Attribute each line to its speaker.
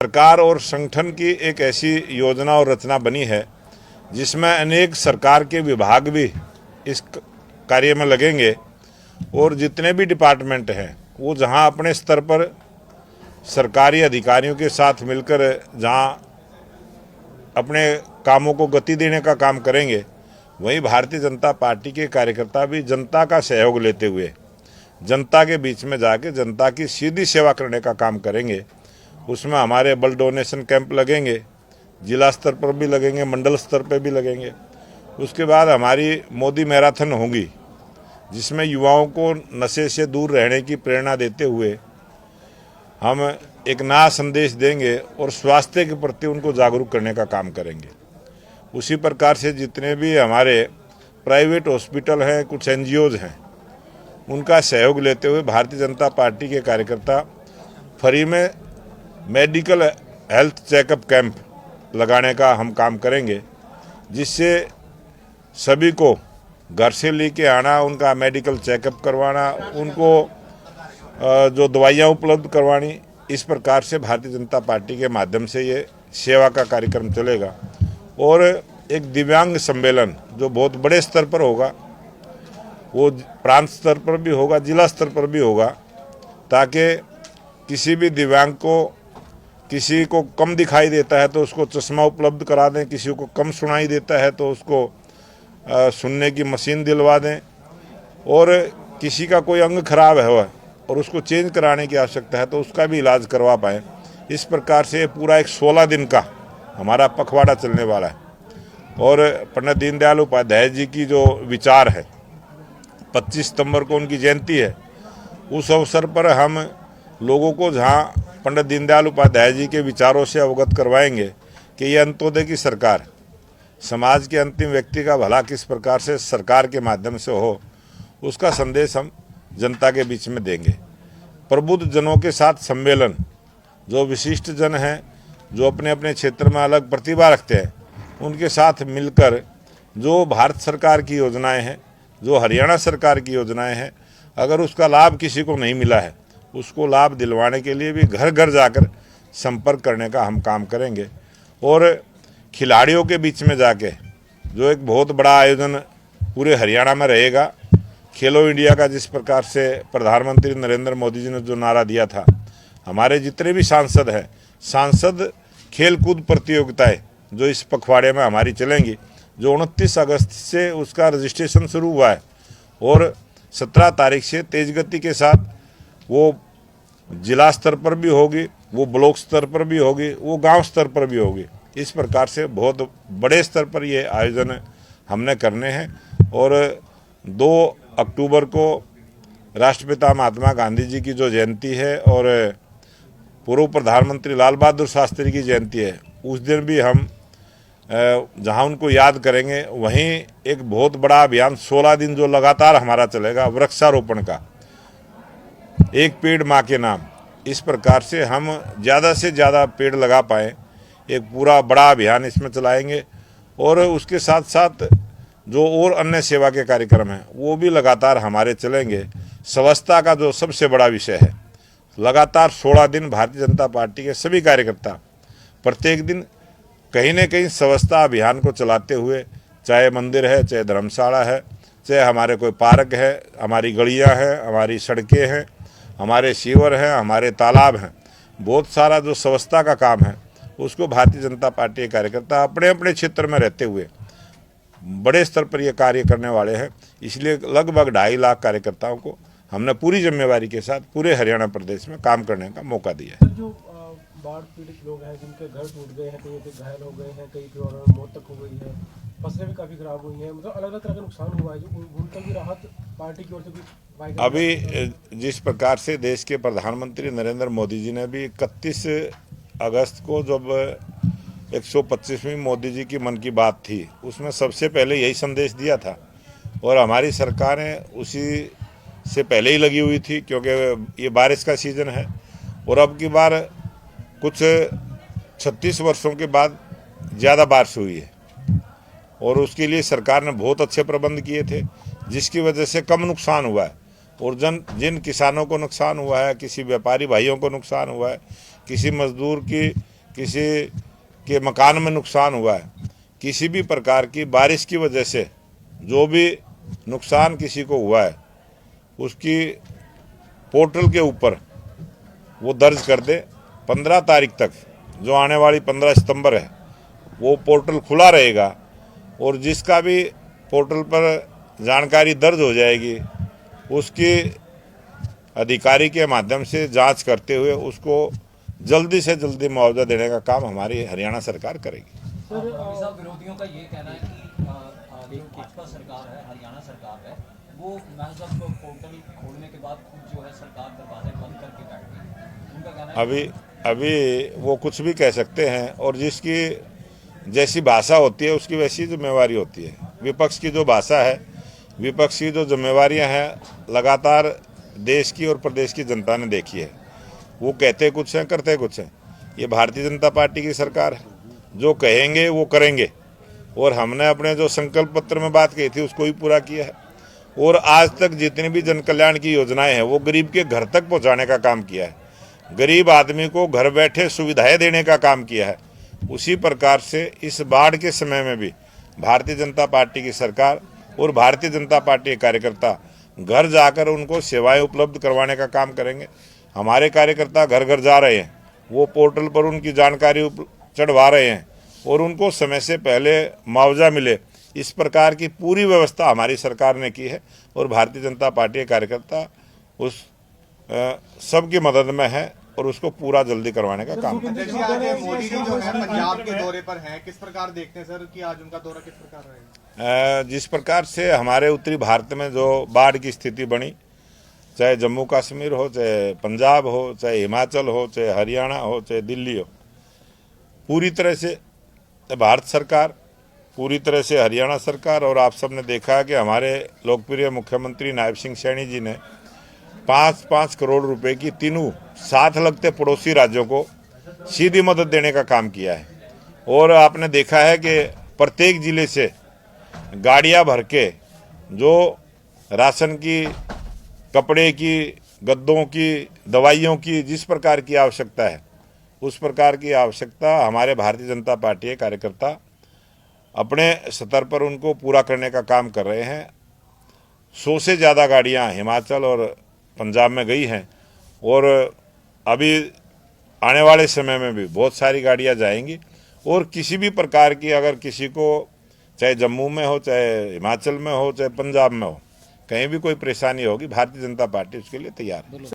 Speaker 1: सरकार और संगठन की एक ऐसी योजना और रचना बनी है जिसमें अनेक सरकार के विभाग भी इस कार्य में लगेंगे और जितने भी डिपार्टमेंट हैं वो जहां अपने स्तर पर सरकारी अधिकारियों के साथ मिलकर जहां अपने कामों को गति देने का काम करेंगे, वहीं भारतीय जनता पार्टी के कार्यकर्ता भी जनता का सहयोग लेते हुए जनता के बीच में जाके जनता की सीधी सेवा करने का काम करेंगे। उसमें हमारे ब्लड डोनेशन कैंप लगेंगे, जिला स्तर पर भी लगेंगे, मंडल स्तर पर भी लगेंगे। उसके बाद हमारी मोदी मैराथन होगी जिसमें युवाओं को नशे से दूर रहने की प्रेरणा देते हुए हम एक नया संदेश देंगे और स्वास्थ्य के प्रति उनको जागरूक करने का काम करेंगे। उसी प्रकार से जितने भी हमारे प्राइवेट हॉस्पिटल हैं, कुछ एनजीओज हैं, उनका सहयोग लेते हुए भारतीय जनता पार्टी के कार्यकर्ता फ्री में मेडिकल हेल्थ चेकअप कैंप लगाने का हम काम करेंगे, जिससे सभी को घर से लेके आना, उनका मेडिकल चेकअप करवाना, उनको जो दवाइयाँ उपलब्ध करवानी, इस प्रकार से भारतीय जनता पार्टी के माध्यम से ये सेवा का कार्यक्रम चलेगा। और एक दिव्यांग सम्मेलन जो बहुत बड़े स्तर पर होगा, वो प्रांत स्तर पर भी होगा, जिला स्तर पर भी होगा, ताकि किसी भी दिव्यांग को, किसी को कम दिखाई देता है तो उसको चश्मा उपलब्ध करा दें, किसी को कम सुनाई देता है तो उसको सुनने की मशीन दिलवा दें, और किसी का कोई अंग खराब है और उसको चेंज कराने की आवश्यकता है तो उसका भी इलाज करवा पाएँ। इस प्रकार से पूरा एक 16 दिन का हमारा पखवाड़ा चलने वाला है। और पंडित दीनदयाल उपाध्याय जी की जो विचार है, 25 सितंबर को उनकी जयंती है, उस अवसर पर हम लोगों को जहां पंडित दीनदयाल उपाध्याय जी के विचारों से अवगत करवाएंगे कि ये अंत्योदय की सरकार, समाज के अंतिम व्यक्ति का भला किस प्रकार से सरकार के माध्यम से हो, उसका संदेश हम जनता के बीच में देंगे। प्रबुद्ध जनों के साथ सम्मेलन, जो विशिष्ट जन हैं, जो अपने अपने क्षेत्र में अलग प्रतिभा रखते हैं, उनके साथ मिलकर जो भारत सरकार की योजनाएं हैं, जो हरियाणा सरकार की योजनाएं हैं, अगर उसका लाभ किसी को नहीं मिला है, उसको लाभ दिलवाने के लिए भी घर घर जाकर संपर्क करने का हम काम करेंगे। और खिलाड़ियों के बीच में जाके जो एक बहुत बड़ा आयोजन पूरे हरियाणा में रहेगा, खेलो इंडिया का, जिस प्रकार से प्रधानमंत्री नरेंद्र मोदी जी ने जो नारा दिया था, हमारे जितने भी सांसद हैं, सांसद खेलकूद प्रतियोगिताएं जो इस पखवाड़े में हमारी चलेंगी, जो 29 अगस्त से उसका रजिस्ट्रेशन शुरू हुआ है और 17 तारीख से तेज गति के साथ वो जिला स्तर पर भी होगी, वो ब्लॉक स्तर पर भी होगी, वो गांव स्तर पर भी होगी। इस प्रकार से बहुत बड़े स्तर पर ये आयोजन हमने करने हैं। और 2 अक्टूबर को राष्ट्रपिता महात्मा गांधी जी की जो जयंती है और पूर्व प्रधानमंत्री लाल बहादुर शास्त्री की जयंती है, उस दिन भी हम जहां उनको याद करेंगे, वहीं एक बहुत बड़ा अभियान 16 दिन जो लगातार हमारा चलेगा, वृक्षारोपण का, एक पेड़ माँ के नाम। इस प्रकार से हम ज़्यादा से ज़्यादा पेड़ लगा पाएँ, एक पूरा बड़ा अभियान इसमें चलाएंगे। और उसके साथ साथ जो और अन्य सेवा के कार्यक्रम हैं वो भी लगातार हमारे चलेंगे। स्वच्छता का जो सबसे बड़ा विषय है, लगातार 16 दिन भारतीय जनता पार्टी के सभी कार्यकर्ता प्रत्येक दिन कहीं न कहीं स्वच्छता अभियान को चलाते हुए, चाहे मंदिर है, चाहे धर्मशाला है, चाहे हमारे कोई पार्क है, हमारी गलियां हैं, हमारी सड़कें हैं, हमारे सीवर हैं, हमारे तालाब हैं, बहुत सारा जो स्वच्छता का काम है उसको भारतीय जनता पार्टी के कार्यकर्ता अपने अपने क्षेत्र में रहते हुए बड़े स्तर पर ये कार्य करने वाले हैं। इसलिए लगभग 2.5 लाख कार्यकर्ताओं को हमने पूरी जिम्मेवारी के साथ पूरे हरियाणा प्रदेश में काम करने का मौका दिया है।
Speaker 2: जो बाढ़ पीड़ित लोग हैं, जिनके घर टूट गए हैं, कई पे घायल हो गए हैं, कई पे मौत तक हो गई है, फसलें भी काफ़ी खराब हुई हैं, मतलब अलग अलग तरह का नुकसान हुआ है, जो उनका भी राहत पार्टी की ओर से भी।
Speaker 1: अभी जिस प्रकार से देश के प्रधानमंत्री नरेंद्र मोदी जी ने भी 31 अगस्त को जब 125वीं मोदी जी की मन की बात थी, उसमें सबसे पहले यही संदेश दिया था और हमारी सरकारें उसी से पहले ही लगी हुई थी, क्योंकि ये बारिश का सीज़न है और अब की बार कुछ 36 वर्षों के बाद ज़्यादा बारिश हुई है और उसके लिए सरकार ने बहुत अच्छे प्रबंध किए थे, जिसकी वजह से कम नुकसान हुआ है। और जिन किसानों को नुकसान हुआ है, किसी व्यापारी भाइयों को नुकसान हुआ है, किसी मजदूर की किसी के मकान में नुकसान हुआ है, किसी भी प्रकार की बारिश की वजह से जो भी नुकसान किसी को हुआ है, उसकी पोर्टल के ऊपर वो दर्ज कर दे। 15 तारीख तक, जो आने वाली 15 सितंबर है, वो पोर्टल खुला रहेगा और जिसका भी पोर्टल पर जानकारी दर्ज हो जाएगी, उसकी अधिकारी के माध्यम से जांच करते हुए उसको जल्दी से जल्दी मुआवजा देने का काम हमारी हरियाणा सरकार करेगी।
Speaker 3: साहब, विरोधियों का ये कहना है कि जो भाजपा सरकार है, हरियाणा सरकार है, वो महज पोर्टल खोलने के बाद खुद जो है सरकार दरवाजे बंद करके बैठ गई। उनका कहना है
Speaker 1: अभी वो कुछ भी कह सकते हैं और जिसकी जैसी भाषा होती है उसकी वैसी जिम्मेवारी होती है। विपक्ष की जो भाषा है, विपक्ष की जो जिम्मेवारियां हैं, लगातार देश की और प्रदेश की जनता ने देखी है। वो कहते कुछ हैं, करते कुछ हैं। ये भारतीय जनता पार्टी की सरकार है, जो कहेंगे वो करेंगे और हमने अपने जो संकल्प पत्र में बात कही थी उसको ही पूरा किया है। और आज तक जितनी भी जन कल्याण की योजनाएं हैं वो गरीब के घर तक पहुंचाने का काम किया है, गरीब आदमी को घर बैठे सुविधाएं देने का काम किया है। उसी प्रकार से इस बाढ़ के समय में भी भारतीय जनता पार्टी की सरकार और भारतीय जनता पार्टी के कार्यकर्ता घर जाकर उनको सेवाएं उपलब्ध करवाने का काम करेंगे। हमारे कार्यकर्ता घर घर जा रहे हैं, वो पोर्टल पर उनकी जानकारी चढ़वा रहे हैं और उनको समय से पहले मुआवजा मिले, इस प्रकार की पूरी व्यवस्था हमारी सरकार ने की है और भारतीय जनता पार्टी के कार्यकर्ता उस सबकी मदद में है और उसको पूरा जल्दी करवाने का काम है।
Speaker 4: जैसे आज मोदी जी जो है पंजाब के दौरे पर हैं, किस प्रकार देखते हैं सर कि आज उनका दौरा किस प्रकार रहेगा?
Speaker 1: जिस प्रकार से हमारे उत्तरी भारत में जो बाढ़ की स्थिति बनी, चाहे जम्मू कश्मीर हो, चाहे पंजाब हो, चाहे हिमाचल हो, चाहे हरियाणा हो, चाहे दिल्ली हो, पूरी तरह से भारत सरकार, पूरी तरह से हरियाणा सरकार और आप सबने देखा है कि हमारे लोकप्रिय मुख्यमंत्री नायब सिंह सैनी जी ने 5-5 करोड़ रुपए की तीनों साथ लगते पड़ोसी राज्यों को सीधी मदद देने का काम किया है। और आपने देखा है कि प्रत्येक जिले से गाड़ियां भर के जो राशन की, कपड़े की, गद्दों की, दवाइयों की जिस प्रकार की आवश्यकता है, उस प्रकार की आवश्यकता हमारे भारतीय जनता पार्टी के कार्यकर्ता अपने स्तर पर उनको पूरा करने का काम कर रहे हैं। 100 से ज़्यादा गाड़ियां हिमाचल और पंजाब में गई हैं और अभी आने वाले समय में भी बहुत सारी गाड़ियां जाएंगी। और किसी भी प्रकार की अगर किसी को, चाहे जम्मू में हो, चाहे हिमाचल में हो, चाहे पंजाब में हो, कहीं भी कोई परेशानी होगी, भारतीय जनता पार्टी उसके लिए तैयार है।